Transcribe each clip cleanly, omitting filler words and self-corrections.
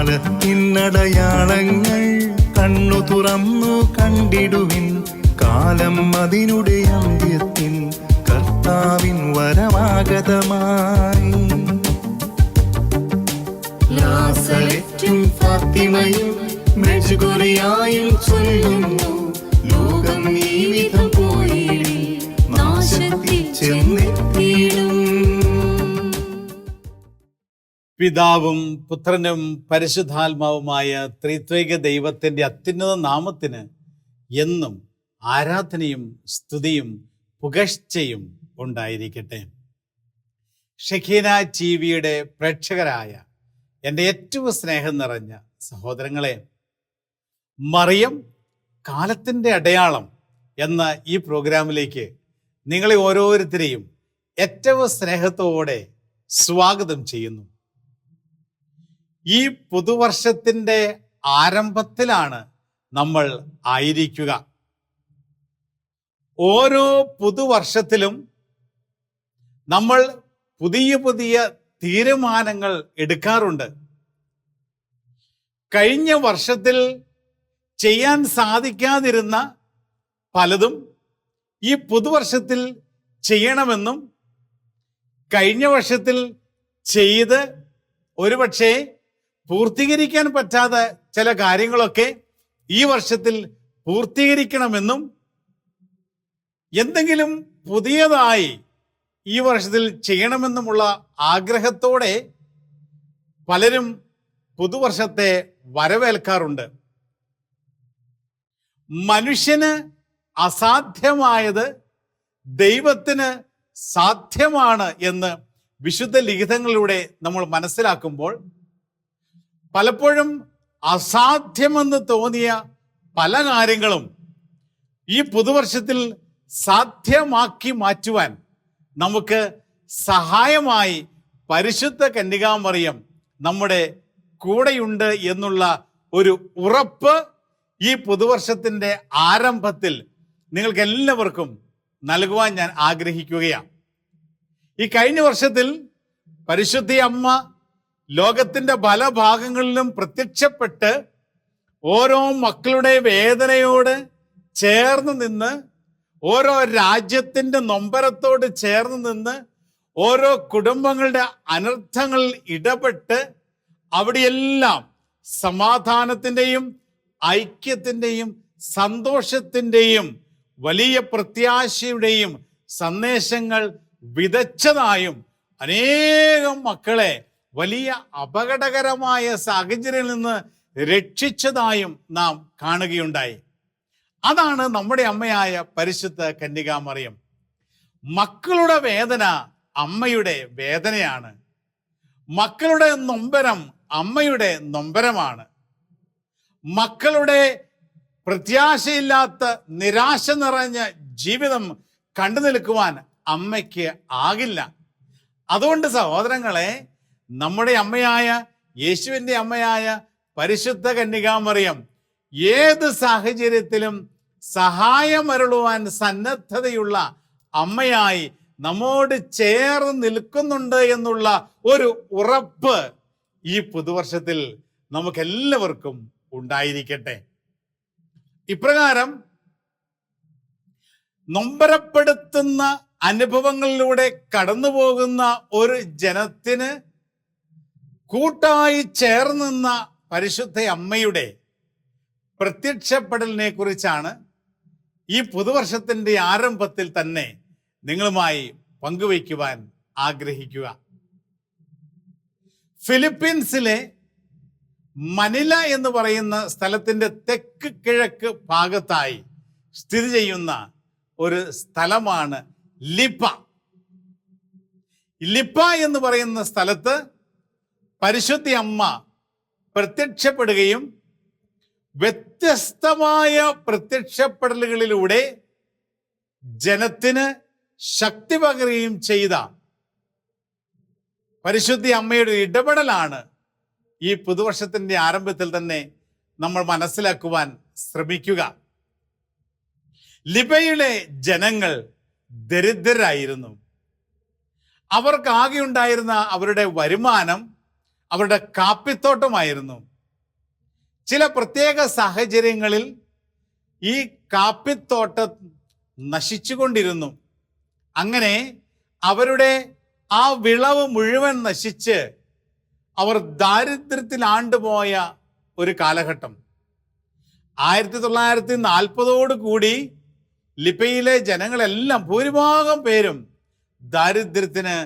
കാലത്തിനടയാളങ്ങൾ കണ്ണു തുറന്നു കണ്ടിടുവിൻ. കാലം അതിനുടെ അന്ത്യത്തിൽ കർത്താവിൻ വരമാഗതമായി. നാസറെത്തും ഫാത്തിമയും മെഴുകുറിയായും ചൊല്ലുന്നു, ലോകം ഈ വിധം പോയിടി നാശത്തിൽ ചെന്നെത്തിയിടും. പിതാവും പുത്രനും പരിശുദ്ധാത്മാവുമായ ത്രിത്വൈക ദൈവത്തിൻ്റെ അത്യുന്നത നാമത്തിന് എന്നും ആരാധനയും സ്തുതിയും പുകഴ്ചയും ഉണ്ടായിരിക്കട്ടെ. ഷെഖീന ടിവിയുടെ പ്രേക്ഷകരായ എൻ്റെ ഏറ്റവും സ്നേഹം നിറഞ്ഞ സഹോദരങ്ങളെ, മറിയം കാലത്തിൻ്റെ അടയാളം എന്ന ഈ പ്രോഗ്രാമിലേക്ക് നിങ്ങളെ ഓരോരുത്തരെയും ഏറ്റവും സ്നേഹത്തോടെ സ്വാഗതം ചെയ്യുന്നു. ഈ പുതുവർഷത്തിൻ്റെ ആരംഭത്തിലാണ് നമ്മൾ ആയിരിക്കുക. ഓരോ പുതുവർഷത്തിലും നമ്മൾ പുതിയ പുതിയ തീരുമാനങ്ങൾ എടുക്കാറുണ്ട്. കഴിഞ്ഞ വർഷത്തിൽ ചെയ്യാൻ സാധിക്കാതിരുന്ന പലതും ഈ പുതുവർഷത്തിൽ ചെയ്യണമെന്നും, കഴിഞ്ഞ വർഷത്തിൽ ചെയ്ത് ഒരുപക്ഷെ പൂർത്തീകരിക്കാൻ പറ്റാത്ത ചില കാര്യങ്ങളൊക്കെ ഈ വർഷത്തിൽ പൂർത്തീകരിക്കണമെന്നും, എന്തെങ്കിലും പുതിയതായി ഈ വർഷത്തിൽ ചെയ്യണമെന്നുമുള്ള ആഗ്രഹത്തോടെ പലരും പുതുവർഷത്തെ വരവേൽക്കാറുണ്ട്. മനുഷ്യന് അസാധ്യമായത് ദൈവത്തിന് സാധ്യമാണ് എന്ന് വിശുദ്ധ ലിഖിതങ്ങളിലൂടെ നമ്മൾ മനസ്സിലാക്കുമ്പോൾ, പലപ്പോഴും അസാധ്യമെന്ന് തോന്നിയ പല കാര്യങ്ങളും ഈ പുതുവർഷത്തിൽ സാധ്യമാക്കി മാറ്റുവാൻ നമുക്ക് സഹായമായി പരിശുദ്ധ കന്യകാമറിയം നമ്മുടെ കൂടെയുണ്ട് എന്നുള്ള ഒരു ഉറപ്പ് ഈ പുതുവർഷത്തിൻ്റെ ആരംഭത്തിൽ നിങ്ങൾക്ക് എല്ലാവർക്കും നൽകുവാൻ ഞാൻ ആഗ്രഹിക്കുകയാണ്. ഈ കഴിഞ്ഞ വർഷത്തിൽ പരിശുദ്ധ അമ്മ ലോകത്തിൻ്റെ പല ഭാഗങ്ങളിലും പ്രത്യക്ഷപ്പെട്ട് ഓരോ മക്കളുടെ വേദനയോട് ചേർന്ന് നിന്ന്, ഓരോ രാജ്യത്തിൻ്റെ നൊമ്പരത്തോട് ചേർന്ന് നിന്ന്, ഓരോ കുടുംബങ്ങളുടെ അനർത്ഥങ്ങളിൽ ഇടപെട്ട് അവിടെയെല്ലാം സമാധാനത്തിൻ്റെയും ഐക്യത്തിൻ്റെയും സന്തോഷത്തിൻ്റെയും വലിയ പ്രത്യാശയുടെയും സന്ദേശങ്ങൾ വിതച്ചതായും, അനേകം മക്കളെ വലിയ അപകടകരമായ സാഹചര്യങ്ങളിൽ നിന്ന് രക്ഷിച്ചതായും നാം കാണുകയുണ്ടായി. അതാണ് നമ്മുടെ അമ്മയായ പരിശുദ്ധ കന്യകാമറിയം. മക്കളുടെ വേദന അമ്മയുടെ വേദനയാണ്. മക്കളുടെ നൊമ്പരം അമ്മയുടെ നൊമ്പരമാണ്. മക്കളുടെ പ്രത്യാശയില്ലാത്ത നിരാശ നിറഞ്ഞ ജീവിതം കണ്ടു നിൽക്കുവാൻ അമ്മയ്ക്ക് ആകില്ല. അതുകൊണ്ട് സഹോദരങ്ങളെ, നമ്മുടെ അമ്മയായ യേശുവിൻ്റെ അമ്മയായ പരിശുദ്ധ കന്യകാമറിയം ഏത് സാഹചര്യത്തിലും സഹായമരുളുവാൻ സന്നദ്ധതയുള്ള അമ്മയായി നമ്മോട് ചേർന്ന് നിൽക്കുന്നുണ്ട് എന്നുള്ള ഒരു ഉറപ്പ് ഈ പുതുവർഷത്തിൽ നമുക്കെല്ലാവർക്കും ഉണ്ടായിരിക്കട്ടെ. ഇപ്രകാരം നൊമ്പരപ്പെടുത്തുന്ന അനുഭവങ്ങളിലൂടെ കടന്നു പോകുന്ന ഒരു ജനത്തിന് കൂട്ടായി ചേർന്ന് നിന്ന പരിശുദ്ധ അമ്മയുടെ പ്രത്യക്ഷപ്പെടലിനെ കുറിച്ചാണ് ഈ പുതുവർഷത്തിൻ്റെ ആരംഭത്തിൽ തന്നെ നിങ്ങളുമായി പങ്കുവയ്ക്കുവാൻ ആഗ്രഹിക്കുക. ഫിലിപ്പീൻസിലെ മനില എന്ന് പറയുന്ന സ്ഥലത്തിൻ്റെ തെക്ക് കിഴക്ക് ഭാഗത്തായി സ്ഥിതി ചെയ്യുന്ന ഒരു സ്ഥലമാണ് ലിപ്പ. ലിപ്പ എന്ന് പറയുന്ന സ്ഥലത്ത് പരിശുദ്ധ അമ്മ പ്രത്യക്ഷപ്പെടുകയും വ്യത്യസ്തമായ പ്രത്യക്ഷപ്പെടലുകളിലൂടെ ജനത്തിന് ശക്തി പകരുകയും ചെയ്ത പരിശുദ്ധ അമ്മയുടെ ഇടപെടലാണ് ഈ പുതുവർഷത്തിൻ്റെ ആരംഭത്തിൽ തന്നെ നമ്മൾ മനസ്സിലാക്കുവാൻ ശ്രമിക്കുക. ലിബയിലെ ജനങ്ങൾ ദരിദ്രരായിരുന്നു. അവർക്കാകെ ഉണ്ടായിരുന്ന അവരുടെ വരുമാനം അവരുടെ കാപ്പിത്തോട്ടമായിരുന്നു. ചില പ്രത്യേക സാഹചര്യങ്ങളിൽ ഈ കാപ്പിത്തോട്ടം നശിച്ചുകൊണ്ടിരുന്നു. അങ്ങനെ അവരുടെ ആ വിളവ് മുഴുവൻ നശിച്ച് അവർ ദാരിദ്ര്യത്തിൽ ആണ്ടുപോയ ഒരു കാലഘട്ടം. 1940 കൂടി ലിബിയയിലെ ജനങ്ങളെല്ലാം ഭൂരിഭാഗം പേരും ദാരിദ്ര്യത്തിന്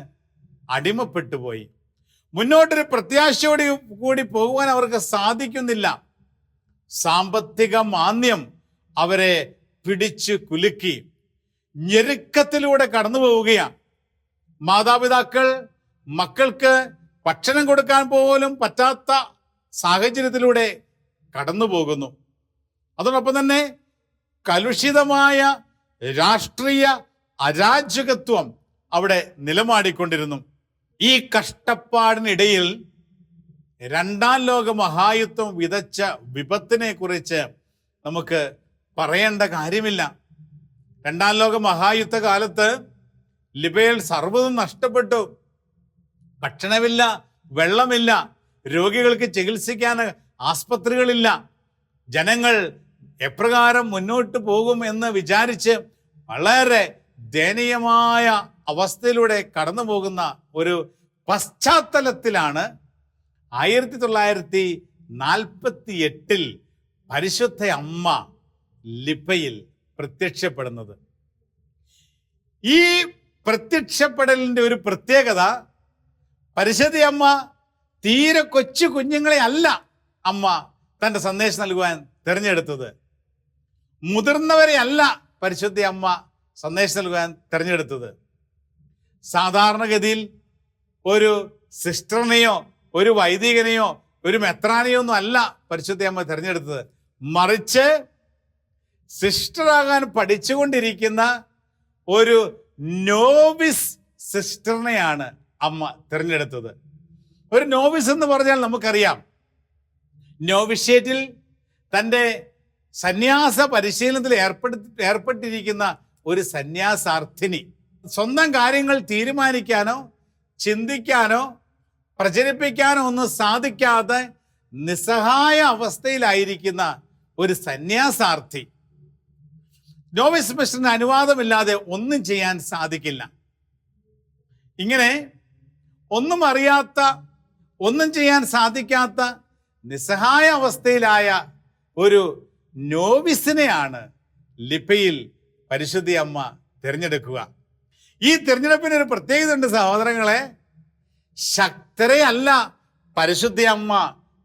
അടിമപ്പെട്ടു പോയി. മുന്നോട്ടൊരു പ്രത്യാശയോടെ കൂടി പോകുവാൻ അവർക്ക് സാധിക്കുന്നില്ല. സാമ്പത്തിക മാന്ദ്യം അവരെ പിടിച്ചു കുലുക്കി ഞെരുക്കത്തിലൂടെ കടന്നു പോവുകയാണ്. മാതാപിതാക്കൾ മക്കൾക്ക് ഭക്ഷണം കൊടുക്കാൻ പോലും പറ്റാത്ത സാഹചര്യത്തിലൂടെ കടന്നു പോകുന്നു. അതോടൊപ്പം തന്നെ കലുഷിതമായ രാഷ്ട്രീയ അരാജകത്വം അവിടെ നിലമാടിക്കൊണ്ടിരുന്നു. ഈ കഷ്ടപ്പാടിനിടയിൽ രണ്ടാം ലോക മഹായുദ്ധം വിതച്ച വിപത്തിനെ കുറിച്ച് നമുക്ക് പറയേണ്ട കാര്യമില്ല. രണ്ടാം ലോക മഹായുദ്ധ കാലത്ത് ലിബിയയിൽ സർവ്വതും നഷ്ടപ്പെട്ടു. ഭക്ഷണമില്ല, വെള്ളമില്ല, രോഗികൾക്ക് ചികിത്സിക്കാൻ ആസ്പത്രികളില്ല. ജനങ്ങൾ എപ്രകാരം മുന്നോട്ട് പോകും എന്ന് വിചാരിച്ച് വളരെ ദയനീയമായ അവസ്ഥയിലൂടെ കടന്നു പോകുന്ന ഒരു പശ്ചാത്തലത്തിലാണ് 1948 പരിശുദ്ധ അമ്മ ലിബിയയിൽ പ്രത്യക്ഷപ്പെടുന്നത്. ഈ പ്രത്യക്ഷപ്പെടലിൻ്റെ ഒരു പ്രത്യേകത, പരിശുദ്ധ അമ്മ തീരെ കൊച്ചു കുഞ്ഞുങ്ങളെ അല്ല അമ്മ തൻ്റെ സന്ദേശം നൽകുവാൻ തിരഞ്ഞെടുത്തത്. മുതിർന്നവരെ അല്ല പരിശുദ്ധ അമ്മ സന്ദേശം നൽകുവാൻ തിരഞ്ഞെടുത്തത്. സാധാരണഗതിയിൽ ഒരു സിസ്റ്ററിനെയോ ഒരു വൈദികനെയോ ഒരു മെത്രാനെയോ ഒന്നും അല്ല പരിശുദ്ധ അമ്മ തിരഞ്ഞെടുത്തത്. മറിച്ച് സിസ്റ്ററാകാൻ പഠിച്ചുകൊണ്ടിരിക്കുന്ന ഒരു നോവിസ് സിസ്റ്ററിനെയാണ് അമ്മ തിരഞ്ഞെടുത്തത്. ഒരു നോവിസ് എന്ന് പറഞ്ഞാൽ നമുക്കറിയാം, നോവിഷ്യേറ്റിൽ തൻ്റെ സന്യാസ പരിശീലനത്തിൽ ഏർപ്പെട്ടിരിക്കുന്ന ഒരു സന്യാസാർത്ഥിനി. സ്വന്തം കാര്യങ്ങൾ തീരുമാനിക്കാനോ ചിന്തിക്കാനോ പ്രചരിപ്പിക്കാനോ ഒന്നും സാധിക്കാതെ നിസ്സഹായ അവസ്ഥയിലായിരിക്കുന്ന ഒരു സന്യാസാർത്ഥി. നോവിസ് മിഷന് അനുവാദമില്ലാതെ ഒന്നും ചെയ്യാൻ സാധിക്കില്ല. ഇങ്ങനെ ഒന്നും അറിയാത്ത, ഒന്നും ചെയ്യാൻ സാധിക്കാത്ത നിസ്സഹായ അവസ്ഥയിലായ ഒരു നോവിസിനെയാണ് ലിബിയയിൽ പരിശുദ്ധ അമ്മ തിരഞ്ഞെടുക്കുക. ഈ തിരഞ്ഞെടുപ്പിന് ഒരു പ്രത്യേകത ഉണ്ട് സഹോദരങ്ങളെ. ശക്തരെ അല്ല പരിശുദ്ധ അമ്മ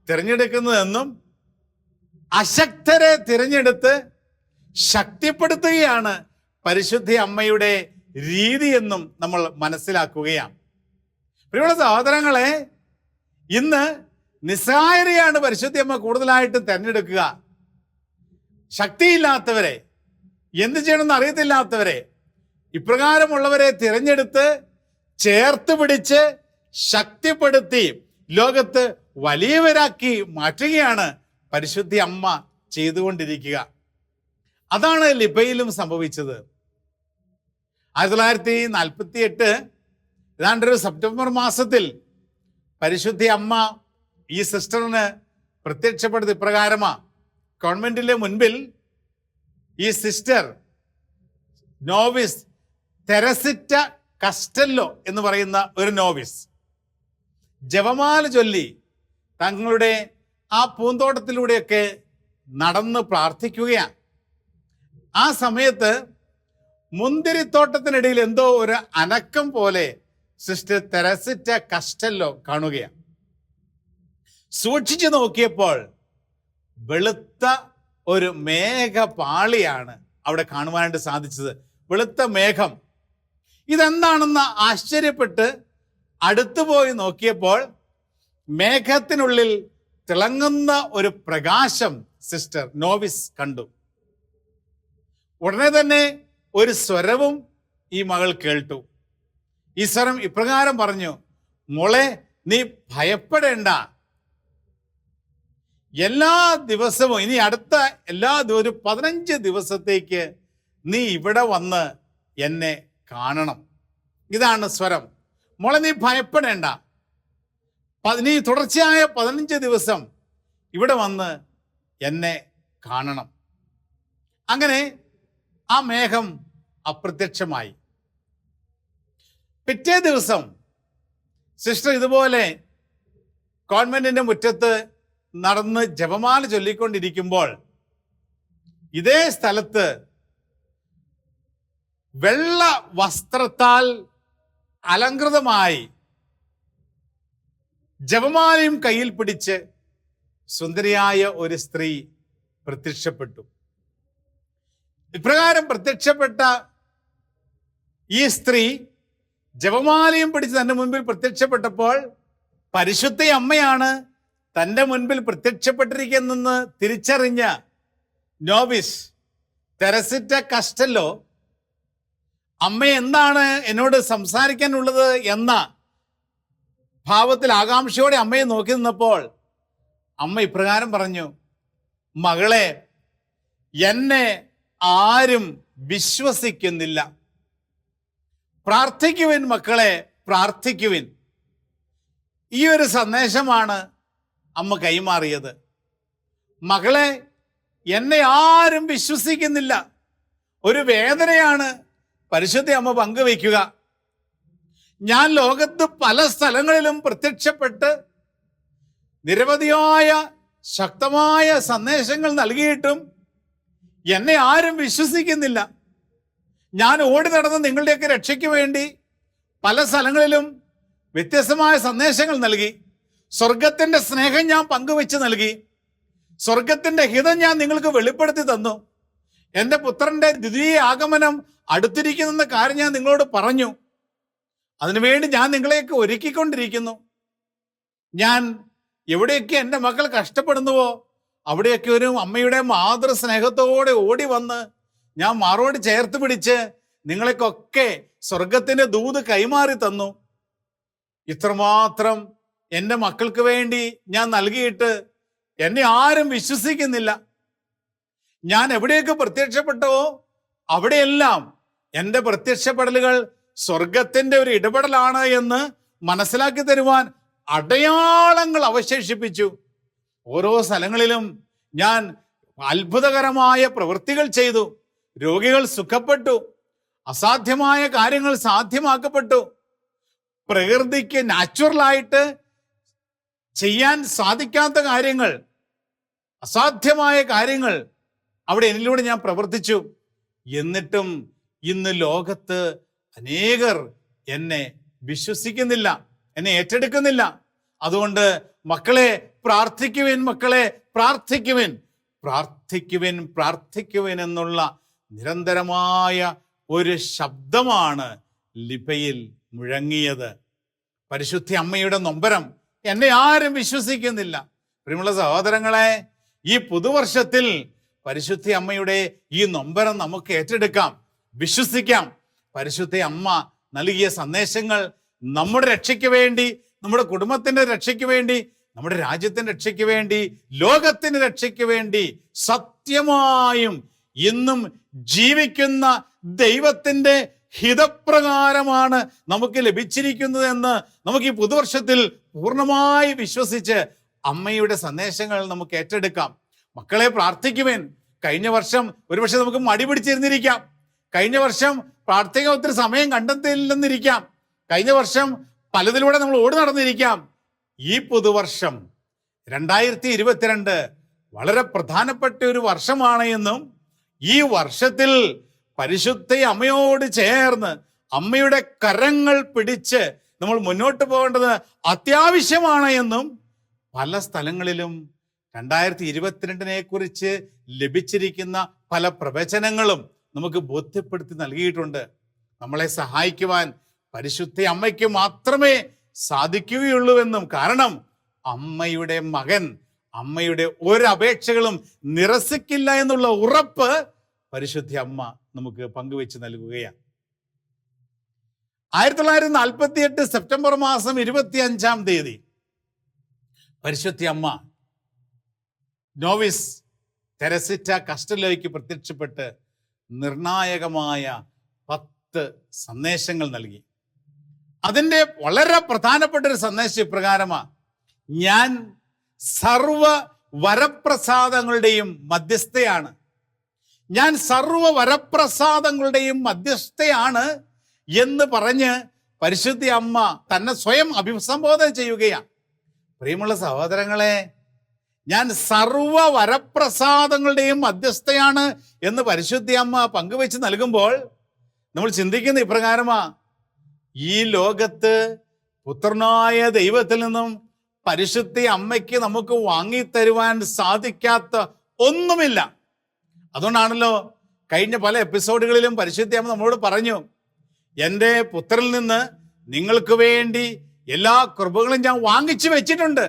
തിരഞ്ഞെടുക്കുന്നതെന്നും അശക്തരെ തിരഞ്ഞെടുത്ത് ശക്തിപ്പെടുത്തുകയാണ് പരിശുദ്ധ അമ്മയുടെ രീതിയെന്നും നമ്മൾ മനസ്സിലാക്കുകയാണ്. പ്രിയമുള്ള സഹോദരങ്ങളെ, ഇന്ന് നിസ്സഹായരെയാണ് പരിശുദ്ധ അമ്മ കൂടുതലായിട്ടും തിരഞ്ഞെടുക്കുക. ശക്തിയില്ലാത്തവരെ, എന്ത് ചെയ്യണമെന്ന് അറിയത്തില്ലാത്തവരെ, ഇപ്രകാരമുള്ളവരെ തിരഞ്ഞെടുത്ത് ചേർത്ത് പിടിച്ച് ശക്തിപ്പെടുത്തി ലോകത്ത് വലിയവരാക്കി മാറ്റുകയാണ് പരിശുദ്ധ അമ്മ ചെയ്തുകൊണ്ടിരിക്കുക. അതാണ് ലിബിയയിലും സംഭവിച്ചത്. 1948 ഏതാണ്ടൊരു സെപ്റ്റംബർ മാസത്തിൽ പരിശുദ്ധ അമ്മ ഈ സിസ്റ്ററിന് പ്രത്യക്ഷപ്പെടുത്തി ഇപ്രകാരമാ. കോൺവെന്റിലെ മുൻപിൽ ഈ സിസ്റ്റർ നോവിസ് തെരസിറ്റ കസ്റ്റല്ലോ എന്ന് പറയുന്ന ഒരു നോവിസ് ജപമാല ചൊല്ലി തങ്ങളുടെ ആ പൂന്തോട്ടത്തിലൂടെയൊക്കെ നടന്ന് പ്രാർത്ഥിക്കുകയാണ്. ആ സമയത്ത് മുന്തിരിത്തോട്ടത്തിനിടയിൽ എന്തോ ഒരു അനക്കം പോലെ സിസ്റ്റർ തെരസിറ്റ കസ്റ്റല്ലോ കാണുകയാണ്. സൂക്ഷിച്ചു നോക്കിയപ്പോൾ വെളുത്ത ഒരു മേഘപാളിയാണ് അവിടെ കാണുവാനായിട്ട് സാധിച്ചത്. വെളുത്ത മേഘം. ഇതെന്താണെന്ന് ആശ്ചര്യപ്പെട്ട് അടുത്തു പോയി നോക്കിയപ്പോൾ മേഘത്തിനുള്ളിൽ തിളങ്ങുന്ന ഒരു പ്രകാശം സിസ്റ്റർ നോവിസ് കണ്ടു. ഉടനെ തന്നെ ഒരു സ്വരവും ഈ മകൾ കേട്ടു. ഈ സ്വരം ഇപ്രകാരം പറഞ്ഞു: മോളെ, നീ ഭയപ്പെടേണ്ട. എല്ലാ ദിവസവും, ഇനി അടുത്ത ഒരു 15 ദിവസത്തേക്ക് നീ ഇവിടെ വന്ന് എന്നെ കാണണം. ഇതാണ് സ്വരം. മോളെ, നീ ഭയപ്പെടേണ്ട. നീ തുടർച്ചയായ 15 ദിവസം ഇവിടെ വന്ന് എന്നെ കാണണം. അങ്ങനെ ആ മേഘം അപ്രത്യക്ഷമായി. പിറ്റേ ദിവസം സിസ്റ്റർ ഇതുപോലെ കോൺവെന്റിന്റെ മുറ്റത്ത് നടന്ന് ജപമാല ചൊല്ലിക്കൊണ്ടിരിക്കുമ്പോൾ ഇതേ സ്ഥലത്ത് വെള്ള വസ്ത്രത്താൽ അലങ്കൃതമായി ജപമാലയും കയ്യിൽ പിടിച്ച് സുന്ദരിയായ ഒരു സ്ത്രീ പ്രത്യക്ഷപ്പെട്ടു. ഇപ്രകാരം പ്രത്യക്ഷപ്പെട്ട ഈ സ്ത്രീ ജപമാലയും പിടിച്ച് തന്റെ മുൻപിൽ പ്രത്യക്ഷപ്പെട്ടപ്പോൾ പരിശുദ്ധ അമ്മയാണ് തൻ്റെ മുൻപിൽ പ്രത്യക്ഷപ്പെട്ടിരിക്കുന്നെന്ന് തിരിച്ചറിഞ്ഞ നോവിസ് തെരസിറ്റ കസ്റ്റല്ലോ അമ്മ എന്താണ് എന്നോട് സംസാരിക്കാനുള്ളത് എന്ന ഭാവത്തിൽ ആകാംക്ഷയോടെ അമ്മയെ നോക്കി നിന്നപ്പോൾ അമ്മ ഇപ്രകാരം പറഞ്ഞു, മകളെ, എന്നെ ആരും വിശ്വസിക്കുന്നില്ല. പ്രാർത്ഥിക്കുവിൻ മക്കളെ, പ്രാർത്ഥിക്കുവിൻ. ഈ ഒരു സന്ദേശമാണ് അമ്മ കൈമാറിയത്. മകളെ, എന്നെ ആരും വിശ്വസിക്കുന്നില്ല. ഒരു വേദനയാണ് പരിശുദ്ധ അമ്മ പങ്കുവയ്ക്കുക. ഞാൻ ലോകത്ത് പല സ്ഥലങ്ങളിലും പ്രത്യക്ഷപ്പെട്ട് നിരവധിയായ ശക്തമായ സന്ദേശങ്ങൾ നൽകിയിട്ടും എന്നെ ആരും വിശ്വസിക്കുന്നില്ല. ഞാൻ ഓടി നടന്ന് നിങ്ങളുടെയൊക്കെ രക്ഷയ്ക്ക് വേണ്ടി പല സ്ഥലങ്ങളിലും വ്യത്യസ്തമായ സന്ദേശങ്ങൾ നൽകി. സ്വർഗത്തിൻ്റെ സ്നേഹം ഞാൻ പങ്കുവെച്ച് നൽകി. സ്വർഗത്തിൻ്റെ ഹിതം ഞാൻ നിങ്ങൾക്ക് വെളിപ്പെടുത്തി തന്നു. എൻ്റെ പുത്രൻ്റെ ദ്വിതീയ ആഗമനം അടുത്തിരിക്കുന്നെന്ന കാര്യം ഞാൻ നിങ്ങളോട് പറഞ്ഞു. അതിനുവേണ്ടി ഞാൻ നിങ്ങളെയൊക്കെ ഒരുക്കിക്കൊണ്ടിരിക്കുന്നു. ഞാൻ എവിടെയൊക്കെ എൻ്റെ മക്കൾ കഷ്ടപ്പെടുന്നുവോ അവിടെയൊക്കെ ഒരു അമ്മയുടെ മാതൃസ്നേഹത്തോടെ ഓടി വന്ന് ഞാൻ മാറോട് ചേർത്ത് പിടിച്ച് നിങ്ങളെക്കൊക്കെ സ്വർഗത്തിൻ്റെ ദൂത് കൈമാറി തന്നു. ഇത്രമാത്രം എൻ്റെ മക്കൾക്ക് വേണ്ടി ഞാൻ നൽകിയിട്ട് എന്നെ ആരും വിശ്വസിക്കുന്നില്ല. ഞാൻ എവിടെയൊക്കെ പ്രത്യക്ഷപ്പെട്ടോ അവിടെയെല്ലാം എൻ്റെ പ്രത്യക്ഷപ്പെടലുകൾ സ്വർഗത്തിൻ്റെ ഒരു ഇടപെടലാണ് എന്ന് മനസ്സിലാക്കി തരുവാൻ അടയാളങ്ങൾ അവശേഷിപ്പിച്ചു. ഓരോ സ്ഥലങ്ങളിലും ഞാൻ അത്ഭുതകരമായ പ്രവൃത്തികൾ ചെയ്തു. രോഗികൾ സുഖപ്പെട്ടു. അസാധ്യമായ കാര്യങ്ങൾ സാധ്യമാക്കപ്പെട്ടു. പ്രകൃതിക്ക് നാച്ചുറലായിട്ട് ചെയ്യാൻ സാധിക്കാത്ത കാര്യങ്ങൾ, അസാധ്യമായ കാര്യങ്ങൾ അവിടെ എന്നിലൂടെ ഞാൻ പ്രവർത്തിച്ചു. എന്നിട്ടും ഇന്ന് ലോകത്ത് അനേകർ എന്നെ വിശ്വസിക്കുന്നില്ല, എന്നെ ഏറ്റെടുക്കുന്നില്ല. അതുകൊണ്ട് മക്കളെ പ്രാർത്ഥിക്കുവിൻ, മക്കളെ പ്രാർത്ഥിക്കുവിൻ, പ്രാർത്ഥിക്കുവിൻ, പ്രാർത്ഥിക്കുവിൻ എന്നുള്ള നിരന്തരമായ ഒരു ശബ്ദമാണ് ലിപയിൽ മുഴങ്ങിയത്. പരിശുദ്ധ അമ്മയുടെ നൊമ്പരം എന്നെ ആരും വിശ്വസിക്കുന്നില്ല. പ്രിയമുള്ള സഹോദരങ്ങളെ, ഈ പുതുവർഷത്തിൽ പരിശുദ്ധ അമ്മയുടെ ഈ നൊമ്പരം നമുക്ക് ഏറ്റെടുക്കാം, വിശ്വസിക്കാം. പരിശുദ്ധ അമ്മ നൽകിയ സന്ദേശങ്ങൾ നമ്മുടെ രക്ഷയ്ക്ക് വേണ്ടി, നമ്മുടെ കുടുംബത്തിന്റെ രക്ഷയ്ക്ക് വേണ്ടി, നമ്മുടെ രാജ്യത്തിന്റെ രക്ഷയ്ക്ക് വേണ്ടി, ലോകത്തിന്റെ രക്ഷയ്ക്ക് വേണ്ടി സത്യമായും ഇന്നും ജീവിക്കുന്ന ദൈവത്തിന്റെ ഹിതപ്രകാരമാണ് നമുക്ക് ലഭിച്ചിരിക്കുന്നത് എന്ന് നമുക്ക് ഈ പുതുവർഷത്തിൽ പൂർണ്ണമായി വിശ്വസിച്ച് അമ്മയുടെ സന്ദേശങ്ങൾ നമുക്ക് ഏറ്റെടുക്കാം. മക്കളെ പ്രാർത്ഥിക്കുവേൻ. കഴിഞ്ഞ വർഷം ഒരുപക്ഷെ നമുക്ക് മടി പിടിച്ചിരുന്നിരിക്കാം. കഴിഞ്ഞ വർഷം പ്രാർത്ഥിക്കാൻ ഒത്തിരി സമയം കണ്ടെത്തിയില്ലെന്നിരിക്കാം. കഴിഞ്ഞ വർഷം പലതിലൂടെ നമ്മൾ ഓടി നടന്നിരിക്കാം. ഈ പുതുവർഷം 2022 വളരെ പ്രധാനപ്പെട്ട ഒരു വർഷമാണ് എന്നും ഈ വർഷത്തിൽ പരിശുദ്ധ അമ്മയോട് ചേർന്ന് അമ്മയുടെ കരങ്ങൾ പിടിച്ച് നമ്മൾ മുന്നോട്ട് പോകേണ്ടത് അത്യാവശ്യമാണ് എന്നും പല സ്ഥലങ്ങളിലും 2022 കുറിച്ച് ലഭിച്ചിരിക്കുന്ന പല പ്രവചനങ്ങളും നമുക്ക് ബോധ്യപ്പെടുത്തി നൽകിയിട്ടുണ്ട്. നമ്മളെ സഹായിക്കുവാൻ പരിശുദ്ധ അമ്മയ്ക്ക് മാത്രമേ സാധിക്കുകയുള്ളൂവെന്നും, കാരണം അമ്മയുടെ മകൻ അമ്മയുടെ ഒരു അപേക്ഷകളും നിരസിക്കില്ല എന്നുള്ള ഉറപ്പ് പരിശുദ്ധ അമ്മ നമുക്ക് പങ്കുവെച്ച് നൽകുകയാണ്. 1948 സെപ്റ്റംബർ മാസം 25-ാം തീയതി പരിശുദ്ധ അമ്മ നോവിസ് തെരസിറ്റ കസ്റ്റലോയ്ക്ക് പ്രത്യക്ഷപ്പെട്ട് നിർണായകമായ 10 സന്ദേശങ്ങൾ നൽകി. അതിൻ്റെ വളരെ പ്രധാനപ്പെട്ട ഒരു സന്ദേശം ഇപ്രകാരമാണ്: ഞാൻ സർവ വരപ്രസാദങ്ങളുടെയും മധ്യസ്ഥയാണ്. ഞാൻ സർവ്വ വരപ്രസാദങ്ങളുടെയും മധ്യസ്ഥയാണ് എന്ന് പറഞ്ഞ് പരിശുദ്ധ അമ്മ തന്നെ സ്വയം അഭിസംബോധന ചെയ്യുകയാണ്. പ്രിയമുള്ള സഹോദരങ്ങളെ, ഞാൻ സർവ്വ വരപ്രസാദങ്ങളുടെയും മധ്യസ്ഥയാണ് എന്ന് പരിശുദ്ധ അമ്മ പങ്കുവെച്ച് നൽകുമ്പോൾ നമ്മൾ ചിന്തിക്കുന്ന ഇപ്രകാരമാ: ഈ ലോകത്ത് പുത്രനായ ദൈവത്തിൽ നിന്നും പരിശുദ്ധ അമ്മയ്ക്ക് നമുക്ക് വാങ്ങിത്തരുവാൻ സാധിക്കാത്ത ഒന്നുമില്ല. അതുകൊണ്ടാണല്ലോ കഴിഞ്ഞ പല എപ്പിസോഡുകളിലും പരിശുദ്ധ അമ്മ നമ്മളോട് പറഞ്ഞു, എൻ്റെ പുത്രനിൽ നിന്ന് നിങ്ങൾക്ക് വേണ്ടി എല്ലാ കൃപകളും ഞാൻ വാങ്ങിച്ചു വെച്ചിട്ടുണ്ട്.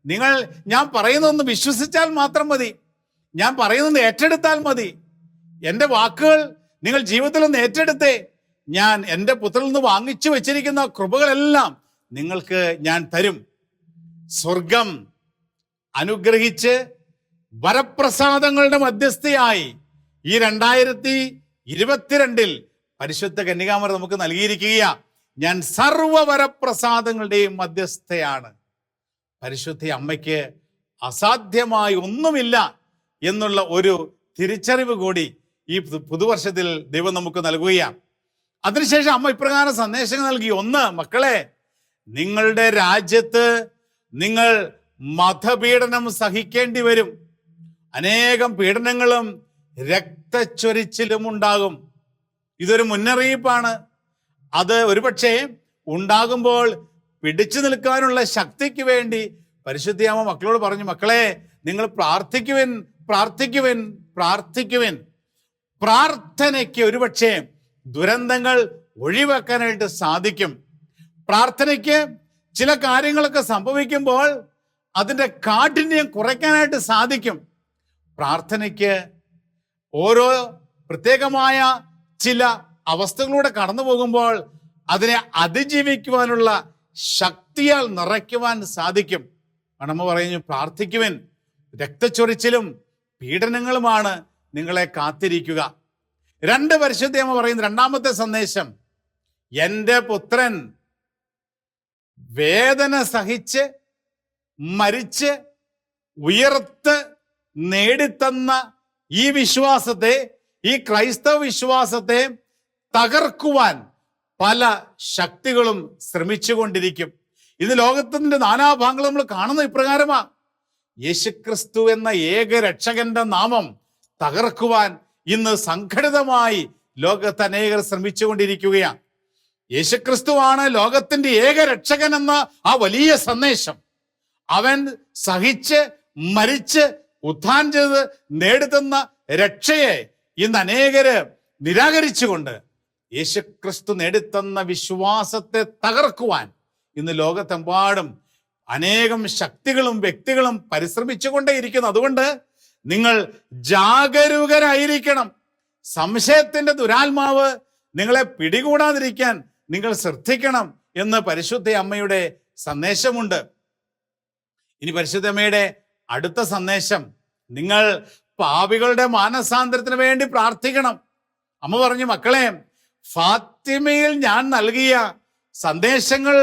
നിങ്ങൾ ഞാൻ പറയുന്നതൊന്ന് വിശ്വസിച്ചാൽ മാത്രം മതി, ഞാൻ പറയുന്നത് ഏറ്റെടുത്താൽ മതി. എൻ്റെ വാക്കുകൾ നിങ്ങൾ ജീവിതത്തിൽ ഒന്ന് ഏറ്റെടുത്തേ, ഞാൻ എൻ്റെ പുത്രനിൽ നിന്ന് വാങ്ങിച്ചു വെച്ചിരിക്കുന്ന കൃപകളെല്ലാം നിങ്ങൾക്ക് ഞാൻ തരും. സ്വർഗം അനുഗ്രഹിച്ച് വരപ്രസാദങ്ങളുടെ മധ്യസ്ഥയായി ഈ 2022 പരിശുദ്ധ കന്യകാമറി നമുക്ക് നൽകിയിരിക്കുക. ഞാൻ സർവ്വ വരപ്രസാദങ്ങളുടെയും മധ്യസ്ഥയാണ്. പരിശുദ്ധ അമ്മയ്ക്ക് അസാധ്യമായി ഒന്നുമില്ല എന്നുള്ള ഒരു തിരിച്ചറിവ് കൂടി ഈ പുതുവർഷത്തിൽ ദൈവം നമുക്ക് നൽകുകയാണ്. അതിനുശേഷം അമ്മ ഇപ്രകാരം സന്ദേശങ്ങൾ നൽകി. ഒന്ന്, മക്കളെ, നിങ്ങളുടെ രാജ്യത്ത് നിങ്ങൾ മതപീഡനം സഹിക്കേണ്ടി വരും. അനേകം പീഡനങ്ങളും രക്തച്ചൊരിച്ചിലും ഉണ്ടാകും. ഇതൊരു മുന്നറിയിപ്പാണ്. അത് ഒരുപക്ഷെ ഉണ്ടാകുമ്പോൾ പിടിച്ചു നിൽക്കാനുള്ള ശക്തിക്ക് വേണ്ടി പരിശുദ്ധയാമ മക്കളോട് പറഞ്ഞു, മക്കളെ, നിങ്ങൾ പ്രാർത്ഥിക്കുവിൻ, പ്രാർത്ഥിക്കുവിൻ, പ്രാർത്ഥിക്കുവിൻ. പ്രാർത്ഥനയ്ക്ക് ഒരുപക്ഷെ ദുരന്തങ്ങൾ ഒഴിവാക്കാനായിട്ട് സാധിക്കും. പ്രാർത്ഥനയ്ക്ക് ചില കാര്യങ്ങളൊക്കെ സംഭവിക്കുമ്പോൾ അതിൻ്റെ കാഠിന്യം കുറയ്ക്കാനായിട്ട് സാധിക്കും. പ്രാർത്ഥനയ്ക്ക് ഓരോ പ്രത്യേകമായ ചില അവസ്ഥകളിലൂടെ കടന്നു പോകുമ്പോൾ അതിനെ അതിജീവിക്കുവാനുള്ള ശക്തിയാൽ നിറയ്ക്കുവാൻ സാധിക്കും. അമ്മ പറയുന്നു, പ്രാർത്ഥിക്കുവിൻ, രക്തച്ചൊരിച്ചിലും പീഡനങ്ങളുമാണ് നിങ്ങളെ കാത്തിരിക്കുക. 2, പരിശുദ്ധയമ്മ പറയുന്ന രണ്ടാമത്തെ സന്ദേശം, എൻ്റെ പുത്രൻ വേദന സഹിച്ച് മരിച്ച് ഉയർത്ത് നേടിത്തന്ന ഈ വിശ്വാസത്തെ, ഈ ക്രൈസ്തവ വിശ്വാസത്തെ തകർക്കുവാൻ പല ശക്തികളും ശ്രമിച്ചുകൊണ്ടിരിക്കും. ഇത് ലോകത്തിന്റെ നാനാഭാഗങ്ങളും നമ്മൾ കാണുന്ന ഇപ്രകാരമാ. യേശുക്രിസ്തു എന്ന ഏക രക്ഷകന്റെ നാമം തകർക്കുവാൻ ഇന്ന് സംഘടിതമായി ലോകത്ത് അനേകർ ശ്രമിച്ചുകൊണ്ടിരിക്കുകയാണ്. യേശുക്രിസ്തുവാണ് ലോകത്തിന്റെ ഏക രക്ഷകൻ എന്ന ആ വലിയ സന്ദേശം അവൻ സഹിച്ച് മരിച്ച് ഉത്ഥാനം ചെയ്ത് നേടുന്ന രക്ഷയെ ഇന്ന് അനേകര് നിരാകരിച്ചുകൊണ്ട് യേശുക്രിസ്തു നേടിത്തന്ന വിശ്വാസത്തെ തകർക്കുവാൻ ഇന്ന് ലോകത്തെമ്പാടും അനേകം ശക്തികളും വ്യക്തികളും പരിശ്രമിച്ചുകൊണ്ടേയിരിക്കുന്നു. അതുകൊണ്ട് നിങ്ങൾ ജാഗരൂകരായിരിക്കണം. സംശയത്തിന്റെ ദുരാത്മാവ് നിങ്ങളെ പിടികൂടാതിരിക്കാൻ നിങ്ങൾ ശ്രദ്ധിക്കണം എന്ന് പരിശുദ്ധ അമ്മയുടെ സന്ദേശമുണ്ട്. ഇനി പരിശുദ്ധ അമ്മയുടെ അടുത്ത സന്ദേശം, നിങ്ങൾ പാപികളുടെ മാനസാന്തരത്തിന് വേണ്ടി പ്രാർത്ഥിക്കണം. അമ്മ പറഞ്ഞു, മക്കളെ, ഫാത്തിമയിൽ ഞാൻ നൽകിയ സന്ദേശങ്ങൾ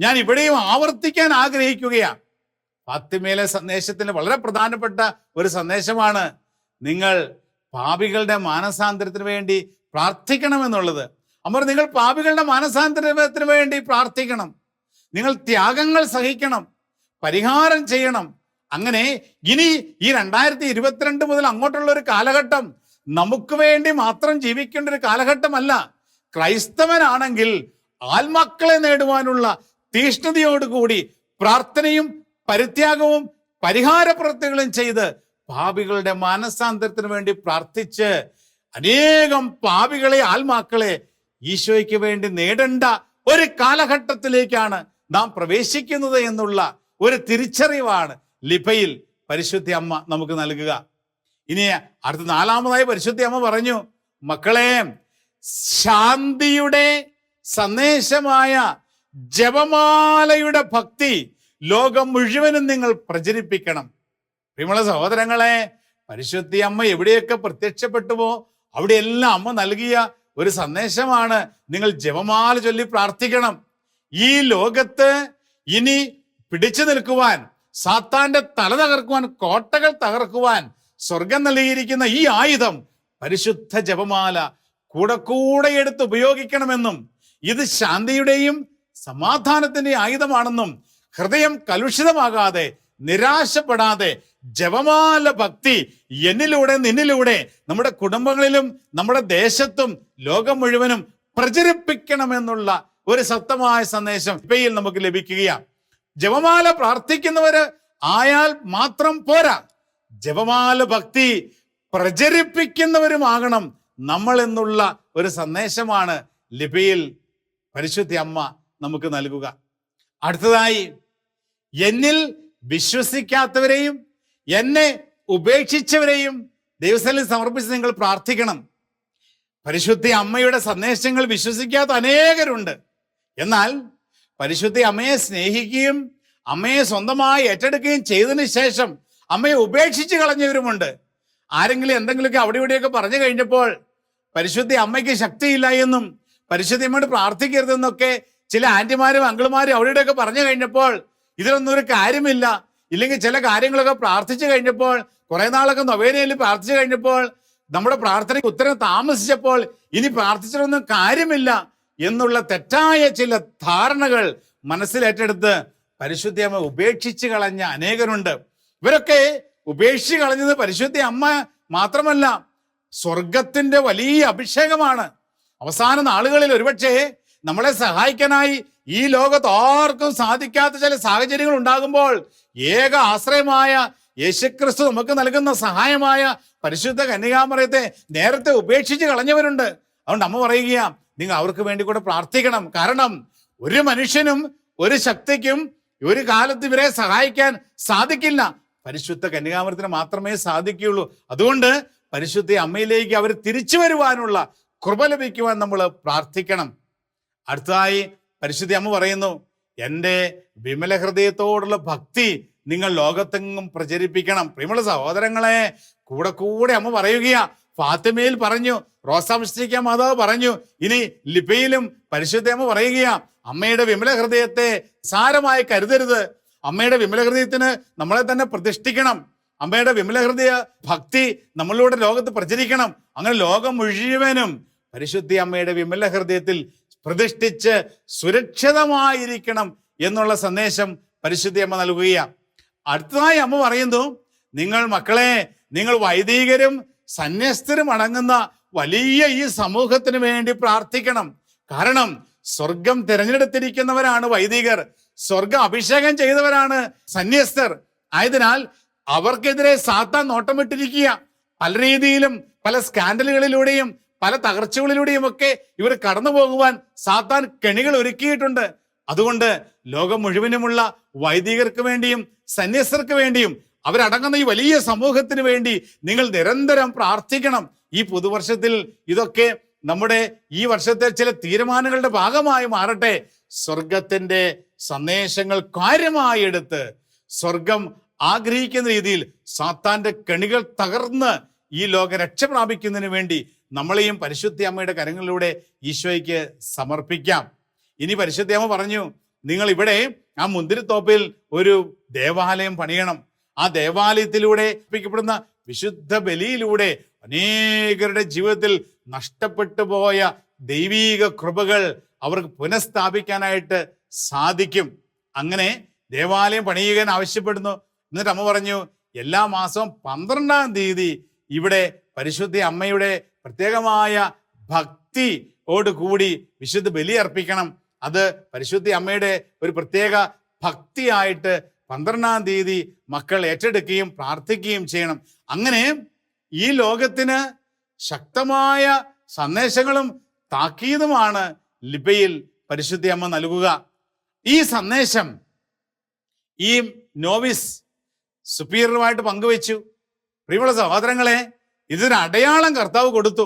ഞാൻ ഇവിടെയും ആവർത്തിക്കാൻ ആഗ്രഹിക്കുകയാണ്. ഫാത്തിമയിലെ സന്ദേശത്തിന് വളരെ പ്രധാനപ്പെട്ട ഒരു സന്ദേശമാണ് നിങ്ങൾ പാപികളുടെ മാനസാന്തരത്തിന് വേണ്ടി പ്രാർത്ഥിക്കണമെന്നുള്ളത്. അമ്മ, നിങ്ങൾ പാപികളുടെ മാനസാന്തരത്തിന് വേണ്ടി പ്രാർത്ഥിക്കണം. നിങ്ങൾ ത്യാഗങ്ങൾ സഹിക്കണം, പരിഹാരം ചെയ്യണം. അങ്ങനെ ഇനി ഈ 2022 മുതൽ അങ്ങോട്ടുള്ള ഒരു കാലഘട്ടം നമുക്ക് വേണ്ടി മാത്രം ജീവിക്കേണ്ട ഒരു കാലഘട്ടമല്ല. ക്രൈസ്തവനാണെങ്കിൽ ആത്മാക്കളെ നേടുവാനുള്ള തീഷ്ണതയോടുകൂടി പ്രാർത്ഥനയും പരിത്യാഗവും പരിഹാര പ്രവൃത്തികളും ചെയ്ത് പാപികളുടെ മാനസാന്തരത്തിന് വേണ്ടി പ്രാർത്ഥിച്ച് അനേകം പാപികളെ, ആത്മാക്കളെ ഈശോയ്ക്ക് വേണ്ടി നേടേണ്ട ഒരു കാലഘട്ടത്തിലേക്കാണ് നാം പ്രവേശിക്കുന്നത് എന്നുള്ള ഒരു തിരിച്ചറിവാണ് ലിപയിൽ പരിശുദ്ധ അമ്മ നമുക്ക് നൽകുക. ഇനി അടുത്ത 4-മതായി പരിശുദ്ധ അമ്മ പറഞ്ഞു, മക്കളെ, ശാന്തിയുടെ സന്ദേശമായ ജപമാലയുടെ ഭക്തി ലോകം മുഴുവനും നിങ്ങൾ പ്രചരിപ്പിക്കണം. പ്രിയമുള്ള സഹോദരങ്ങളെ, പരിശുദ്ധ അമ്മ എവിടെയൊക്കെ പ്രത്യക്ഷപ്പെട്ടുവോ അവിടെയെല്ലാം അമ്മ നൽകിയ ഒരു സന്ദേശമാണ്, നിങ്ങൾ ജപമാല ചൊല്ലി പ്രാർത്ഥിക്കണം. ഈ ലോകത്ത് ഇനി പിടിച്ചു നിൽക്കുവാൻ, സാത്താന്റെ തല തകർക്കുവാൻ, കോട്ടകൾ തകർക്കുവാൻ സ്വർഗം നൽകിയിരിക്കുന്ന ഈ ആയുധം പരിശുദ്ധ ജപമാല കൂടെ എടുത്ത് ഉപയോഗിക്കണമെന്നും ഇത് ശാന്തിയുടെയും സമാധാനത്തിന്റെയും ആയുധമാണെന്നും ഹൃദയം കലുഷിതമാകാതെ നിരാശപ്പെടാതെ ജപമാല ഭക്തി എന്നിലൂടെ നിന്നിലൂടെ നമ്മുടെ കുടുംബങ്ങളിലും നമ്മുടെ ദേശത്തും ലോകം മുഴുവനും പ്രചരിപ്പിക്കണമെന്നുള്ള ഒരു ശക്തമായ സന്ദേശം ഇവയിൽ നമുക്ക് ലഭിക്കുകയാണ്. ജപമാല പ്രാർത്ഥിക്കുന്നവര് ആയാൽ മാത്രം പോരാ, ജപമാല ഭക്തി പ്രചരിപ്പിക്കുന്നവരുമാകണം നമ്മൾ എന്നുള്ള ഒരു സന്ദേശമാണ് ലിപിയിൽ പരിശുദ്ധ അമ്മ നമുക്ക് നൽകുക. അടുത്തതായി, എന്നിൽ വിശ്വസിക്കാത്തവരെയും എന്നെ ഉപേക്ഷിച്ചവരെയും ദൈവസ്ഥലിൽ സമർപ്പിച്ച് നിങ്ങൾ പ്രാർത്ഥിക്കണം. പരിശുദ്ധ അമ്മയുടെ സന്ദേശങ്ങൾ വിശ്വസിക്കാത്ത അനേകരുണ്ട്. എന്നാൽ പരിശുദ്ധ അമ്മയെ സ്നേഹിക്കുകയും അമ്മയെ സ്വന്തമായി ഏറ്റെടുക്കുകയും ചെയ്തതിന് ശേഷം അമ്മയെ ഉപേക്ഷിച്ച് കളഞ്ഞവരുമുണ്ട്. ആരെങ്കിലും എന്തെങ്കിലുമൊക്കെ അവിടെ ഇവിടെയൊക്കെ പറഞ്ഞു കഴിഞ്ഞപ്പോൾ പരിശുദ്ധ അമ്മയ്ക്ക് ശക്തിയില്ല എന്നും പരിശുദ്ധ അമ്മയോട് പ്രാർത്ഥിക്കരുതെന്നൊക്കെ ചില ആന്റിമാരും അങ്കിളുമാരും അവിടെ ഇവിടെയൊക്കെ പറഞ്ഞു കഴിഞ്ഞപ്പോൾ ഇതിലൊന്നും ഒരു കാര്യമില്ല, ഇല്ലെങ്കിൽ ചില കാര്യങ്ങളൊക്കെ പ്രാർത്ഥിച്ചു കഴിഞ്ഞപ്പോൾ, കുറെ നാളൊക്കെ നൊവേനയിൽ പ്രാർത്ഥിച്ചു കഴിഞ്ഞപ്പോൾ, നമ്മുടെ പ്രാർത്ഥനയ്ക്ക് ഉത്തരം താമസിച്ചപ്പോൾ ഇനി പ്രാർത്ഥിച്ചിട്ടൊന്നും കാര്യമില്ല എന്നുള്ള തെറ്റായ ചില ധാരണകൾ മനസ്സിലേറ്റെടുത്ത് പരിശുദ്ധ അമ്മ ഉപേക്ഷിച്ച് കളഞ്ഞ അനേകരുണ്ട്. ഇവരൊക്കെ ഉപേക്ഷിച്ച് കളഞ്ഞത് പരിശുദ്ധ അമ്മ മാത്രമല്ല, സ്വർഗത്തിന്റെ വലിയ അഭിഷേകമാണ്. അവസാന നാളുകളിൽ ഒരുപക്ഷെ നമ്മളെ സഹായിക്കാനായി ഈ ലോകത്ത് ആർക്കും സാധിക്കാത്ത ചില സാഹചര്യങ്ങൾ ഉണ്ടാകുമ്പോൾ ഏക ആശ്രയമായ യേശുക്രിസ്തു നമുക്ക് നൽകുന്ന സഹായമായ പരിശുദ്ധ കന്യകാമറിയത്തെ നേരത്തെ ഉപേക്ഷിച്ച് കളഞ്ഞവരുണ്ട്. അതുകൊണ്ട് അമ്മ പറയുക, നിങ്ങൾ അവർക്ക് വേണ്ടി കൂടെ പ്രാർത്ഥിക്കണം. കാരണം ഒരു മനുഷ്യനും ഒരു ശക്തിക്കും ഒരു കാലത്ത് ഇവരെ സഹായിക്കാൻ സാധിക്കില്ല, പരിശുദ്ധ കന്യകാമറിയത്തിന് മാത്രമേ സാധിക്കുകയുള്ളൂ. അതുകൊണ്ട് പരിശുദ്ധ അമ്മയിലേക്ക് അവർ തിരിച്ചു വരുവാനുള്ള കൃപ ലഭിക്കുവാൻ നമ്മൾ പ്രാർത്ഥിക്കണം. അടുത്തതായി പരിശുദ്ധ അമ്മ പറയുന്നു, എൻ്റെ വിമല ഹൃദയത്തോടുള്ള ഭക്തി നിങ്ങൾ ലോകത്തെങ്ങും പ്രചരിപ്പിക്കണം. പ്രിയമുള്ള സഹോദരങ്ങളെ, കൂടെ അമ്മ പറയുകയാ. ഫാത്തിമയിൽ പറഞ്ഞു, റോസാമിസ്റ്റിക്ക മാതാവ് പറഞ്ഞു, ഇനി ലിപിയിലും പരിശുദ്ധ അമ്മ പറയുകയാ, അമ്മയുടെ വിമല ഹൃദയത്തെ സാരമായി കരുതരുത്. അമ്മയുടെ വിമല ഹൃദയത്തിന് നമ്മളെ തന്നെ പ്രതിഷ്ഠിക്കണം. അമ്മയുടെ വിമല ഹൃദയ ഭക്തി നമ്മളിലൂടെ ലോകത്ത് പ്രചരിക്കണം. അങ്ങനെ ലോകം മുഴുവനും പരിശുദ്ധ അമ്മയുടെ വിമല ഹൃദയത്തിൽ പ്രതിഷ്ഠിച്ച് സുരക്ഷിതമായിരിക്കണം എന്നുള്ള സന്ദേശം പരിശുദ്ധ അമ്മ നൽകുകയാണ്. അടുത്തതായി അമ്മ പറയുന്നു, നിങ്ങൾ മക്കളെ, നിങ്ങൾ വൈദികരും സന്യസ്തരും അടങ്ങുന്ന വലിയ ഈ സമൂഹത്തിന് വേണ്ടി പ്രാർത്ഥിക്കണം. കാരണം സ്വർഗം തിരഞ്ഞെടുത്തിരിക്കുന്നവരാണ് വൈദികർ, സ്വർഗം അഭിഷേകം ചെയ്തവരാണ് സന്യസ്തർ. ആയതിനാൽ അവർക്കെതിരെ സാത്താൻ നോട്ടമിട്ടിരിക്കുക. പല രീതിയിലും പല സ്കാൻഡലുകളിലൂടെയും പല തകർച്ചകളിലൂടെയും ഒക്കെ ഇവർ കടന്നു പോകുവാൻ സാത്താൻ കെണികൾ ഒരുക്കിയിട്ടുണ്ട്. അതുകൊണ്ട് ലോകം മുഴുവനുമുള്ള വൈദികർക്ക് വേണ്ടിയും സന്യസ്തർക്ക് വേണ്ടിയും അവരടങ്ങുന്ന ഈ വലിയ സമൂഹത്തിന് വേണ്ടി നിങ്ങൾ നിരന്തരം പ്രാർത്ഥിക്കണം. ഈ പുതുവർഷത്തിൽ ഇതൊക്കെ നമ്മുടെ ഈ വർഷത്തെ ചില തീരുമാനങ്ങളുടെ ഭാഗമായി മാറട്ടെ. സ്വർഗത്തിന്റെ സന്ദേശങ്ങൾ കാര്യമായി എടുത്ത് സ്വർഗം ആഗ്രഹിക്കുന്ന രീതിയിൽ സാത്താന്റെ കെണികൾ തകർന്ന് ഈ ലോകം രക്ഷ പ്രാപിക്കുന്നതിന് വേണ്ടി നമ്മളെയും പരിശുദ്ധ അമ്മയുടെ കരങ്ങളിലൂടെ ഈശോയ്ക്ക് സമർപ്പിക്കാം. ഇനി പരിശുദ്ധ അമ്മ പറഞ്ഞു, നിങ്ങൾ ഇവിടെ ആ മുന്തിരിത്തോപ്പിൽ ഒരു ദേവാലയം പണിയണം. ആ ദേവാലയത്തിലൂടെ അർപ്പിക്കപ്പെടുന്ന വിശുദ്ധ ബലിയിലൂടെ അനേകരുടെ ജീവിതത്തിൽ നഷ്ടപ്പെട്ടു പോയ ദൈവീക കൃപകൾ അവർക്ക് പുനഃസ്ഥാപിക്കാനായിട്ട് സാധിക്കും. അങ്ങനെ ദേവാലയം പണിയുവാൻ ആവശ്യപ്പെടുന്നു. എന്നിട്ട് അമ്മ പറഞ്ഞു, എല്ലാ മാസവും 12-ാം തീയതി ഇവിടെ പരിശുദ്ധ അമ്മയുടെ പ്രത്യേകമായ ഭക്തിയോടുകൂടി വിശുദ്ധ ബലി അർപ്പിക്കണം. അത് പരിശുദ്ധ അമ്മയുടെ ഒരു പ്രത്യേക ഭക്തിയായിട്ട് 12-ാം തീയതി മക്കൾ ഏറ്റെടുക്കുകയും പ്രാർത്ഥിക്കുകയും ചെയ്യണം. അങ്ങനെ ഈ ലോകത്തിന് ശക്തമായ സന്ദേശങ്ങളും താക്കീതുമാണ് ലിപയിൽ പരിശുദ്ധ അമ്മ നൽകുക. ഈ സന്ദേശം ഈ നോവിസ് സുപ്പീരിയറുമായിട്ട് പങ്കുവെച്ചു. പ്രിയമുള്ള സഹോദരങ്ങളെ, ഇതൊരു അടയാളം കർത്താവ് കൊടുത്തു.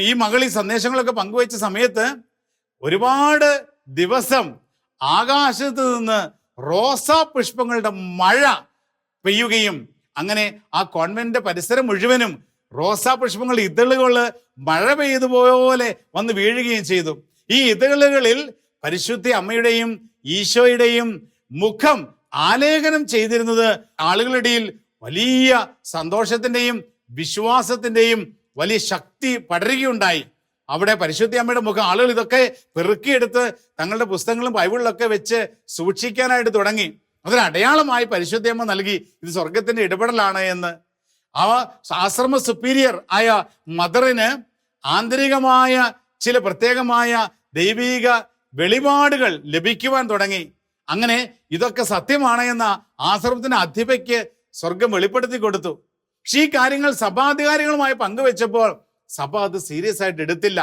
ഈ മകൾ ഈ സന്ദേശങ്ങളൊക്കെ പങ്കുവെച്ച സമയത്ത് ഒരുപാട് ദിവസം ആകാശത്ത് നിന്ന് റോസാ പുഷ്പങ്ങളുടെ മഴ പെയ്യുകയും അങ്ങനെ ആ കോൺവെന്റിന്റെ പരിസരം മുഴുവനും റോസാ പുഷ്പങ്ങൾ ഇതളുകൾ മഴ പെയ്തുപോലെ വന്ന് വീഴുകയും ചെയ്തു. ഈ ഇതളുകളിൽ പരിശുദ്ധ അമ്മയുടെയും ഈശോയുടെയും മുഖം ആലേഖനം ചെയ്തിരുന്നത് ആളുകളുടെ ഇടയിൽ വലിയ സന്തോഷത്തിന്റെയും വിശ്വാസത്തിന്റെയും വലിയ ശക്തി പടരുകയുണ്ടായി. അവിടെ പരിശുദ്ധ അമ്മയുടെ മുഖം ആളുകൾ ഇതൊക്കെ പെറുക്കിയെടുത്ത് തങ്ങളുടെ പുസ്തകങ്ങളും ബൈബിളിലൊക്കെ വെച്ച് സൂക്ഷിക്കാനായിട്ട് തുടങ്ങി. അതിന് അടയാളമായി പരിശുദ്ധ അമ്മ നൽകി ഇത് സ്വർഗത്തിന്റെ ഇടപെടലാണ് എന്ന്. ആ ആശ്രമ സുപ്പീരിയർ ആയ മദറിന് ആന്തരികമായ ചില പ്രത്യേകമായ ദൈവീക വെളിപാടുകൾ ലഭിക്കുവാൻ തുടങ്ങി. അങ്ങനെ ഇതൊക്കെ സത്യമാണ് എന്ന ആശ്രമത്തിന്റെ അധിപയ്ക്ക് സ്വർഗം വെളിപ്പെടുത്തി കൊടുത്തു. പക്ഷേ ഈ കാര്യങ്ങൾ സഭാധികാരികളുമായി പങ്കുവെച്ചപ്പോൾ സഭ അത് സീരിയസ് ആയിട്ട് എടുത്തില്ല.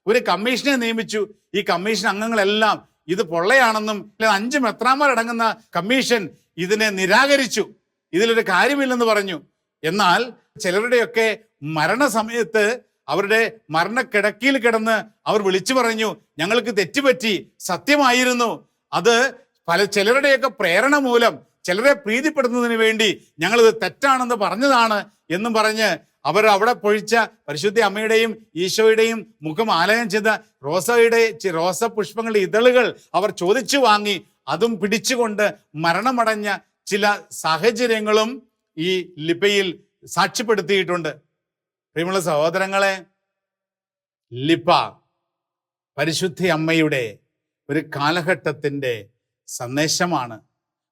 ഒരു കമ്മീഷനെ നിയമിച്ചു. ഈ കമ്മീഷൻ അംഗങ്ങളെല്ലാം ഇത് പൊള്ളയാണെന്നും 5 മെത്രാന്മാരടങ്ങുന്ന കമ്മീഷൻ ഇതിനെ നിരാകരിച്ചു. ഇതിലൊരു കാര്യമില്ലെന്ന് പറഞ്ഞു. എന്നാൽ ചിലരുടെയൊക്കെ മരണസമയത്ത് അവരുടെ മരണക്കിടക്കയിൽ കിടന്ന് അവർ വിളിച്ചു പറഞ്ഞു, ഞങ്ങൾക്ക് തെറ്റുപറ്റി, സത്യമായിരുന്നു, അത് ചിലരുടെയൊക്കെ പ്രേരണ മൂലം ചിലരെ പ്രീതിപ്പെടുത്തുന്നതിന് വേണ്ടി ഞങ്ങളിത് തെറ്റാണെന്ന് പറഞ്ഞതാണ് എന്നും പറഞ്ഞ് അവർ അവിടെ പൊഴിച്ച പരിശുദ്ധ അമ്മയുടെയും ഈശോയുടെയും മുഖം ആലയം ചെയ്ത റോസ പുഷ്പങ്ങളുടെ ഇതളുകൾ അവർ ചോദിച്ചു വാങ്ങി. അതും പിടിച്ചുകൊണ്ട് മരണമടഞ്ഞ ചില സാഹചര്യങ്ങളും ഈ ലിപയിൽ സാക്ഷ്യപ്പെടുത്തിയിട്ടുണ്ട്. പ്രിയമുള്ള സഹോദരങ്ങളെ, ലിപ പരിശുദ്ധ അമ്മയുടെ ഒരു കാലഘട്ടത്തിൻ്റെ സന്ദേശമാണ്.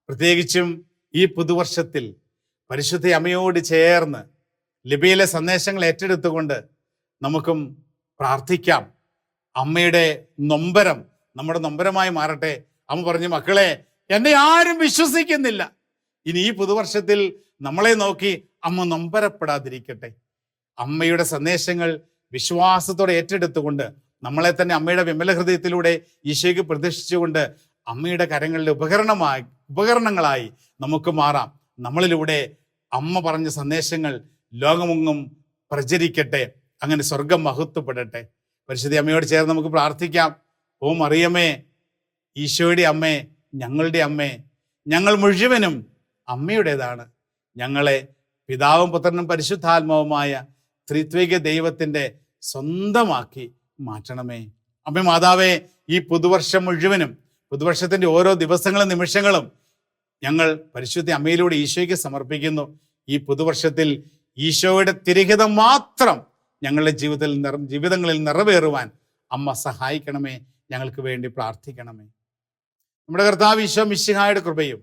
പ്രത്യേകിച്ചും ഈ പുതുവർഷത്തിൽ പരിശുദ്ധ അമ്മയോട് ചേർന്ന് ലിപിയിലെ സന്ദേശങ്ങൾ ഏറ്റെടുത്തുകൊണ്ട് നമുക്കും പ്രാർത്ഥിക്കാം. അമ്മയുടെ നൊമ്പരം നമ്മുടെ നൊമ്പരമായി മാറട്ടെ. അമ്മ പറഞ്ഞു, മക്കളെ, എന്നെ ആരും വിശ്വസിക്കുന്നില്ല. ഇനി ഈ പുതുവർഷത്തിൽ നമ്മളെ നോക്കി അമ്മ നൊമ്പരപ്പെടാതിരിക്കട്ടെ. അമ്മയുടെ സന്ദേശങ്ങൾ വിശ്വാസത്തോടെ ഏറ്റെടുത്തുകൊണ്ട് നമ്മളെ തന്നെ അമ്മയുടെ വിമല ഹൃദയത്തിലൂടെ ഈശോയ്ക്ക് പ്രതിഷ്ഠിച്ചുകൊണ്ട് അമ്മയുടെ കരങ്ങളിലെ ഉപകരണങ്ങളായി നമുക്ക് മാറാം. നമ്മളിലൂടെ അമ്മ പറഞ്ഞ സന്ദേശങ്ങൾ ലോകമെങ്ങും പ്രചരിക്കട്ടെ. അങ്ങനെ സ്വർഗം മഹത്വപ്പെടട്ടെ. പരിശുദ്ധ അമ്മയോട് ചേർന്ന് നമുക്ക് പ്രാർത്ഥിക്കാം. ഓ മറിയമേ, ഈശോയുടെ അമ്മേ, ഞങ്ങളുടെ അമ്മേ, ഞങ്ങൾ മുഴുവനും അമ്മയുടേതാണ്. ഞങ്ങളെ പിതാവും പുത്രനും പരിശുദ്ധാത്മാവുമായ ത്രിത്വിക ദൈവത്തിൻ്റെ സ്വന്തമാക്കി മാറ്റണമേ. അമ്മേ മാതാവേ, ഈ പുതുവർഷം മുഴുവനും, പുതുവർഷത്തിൻ്റെ ഓരോ ദിവസങ്ങളും നിമിഷങ്ങളും ഞങ്ങൾ പരിശുദ്ധ അമ്മയിലൂടെ ഈശോയ്ക്ക് സമർപ്പിക്കുന്നു. ഈ പുതുവർഷത്തിൽ ഈശോയുടെ തിരഹിതം മാത്രം ഞങ്ങളുടെ ജീവിതങ്ങളിൽ നിറവേറുവാൻ അമ്മ സഹായിക്കണമേ. ഞങ്ങൾക്ക് വേണ്ടി പ്രാർത്ഥിക്കണമേ. നമ്മുടെ കർത്താവ് ഈശോ മിശിഹായുടെ കൃപയും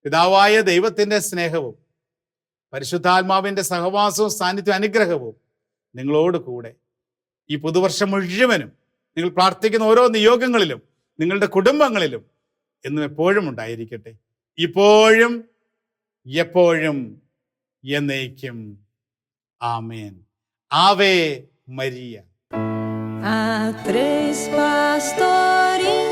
പിതാവായ ദൈവത്തിൻ്റെ സ്നേഹവും പരിശുദ്ധാത്മാവിൻ്റെ സഹവാസവും സാന്നിധ്യ അനുഗ്രഹവും നിങ്ങളോട് കൂടെ ഈ പുതുവർഷം മുഴുവനും നിങ്ങൾ പ്രാർത്ഥിക്കുന്ന ഓരോ നിയോഗങ്ങളിലും നിങ്ങളുടെ കുടുംബങ്ങളിലും എന്നും എപ്പോഴും ഉണ്ടായിരിക്കട്ടെ. ഇപ്പോഴും എപ്പോഴും എന്നേക്കും. ആമേൻ. Ave Maria. A tres pastores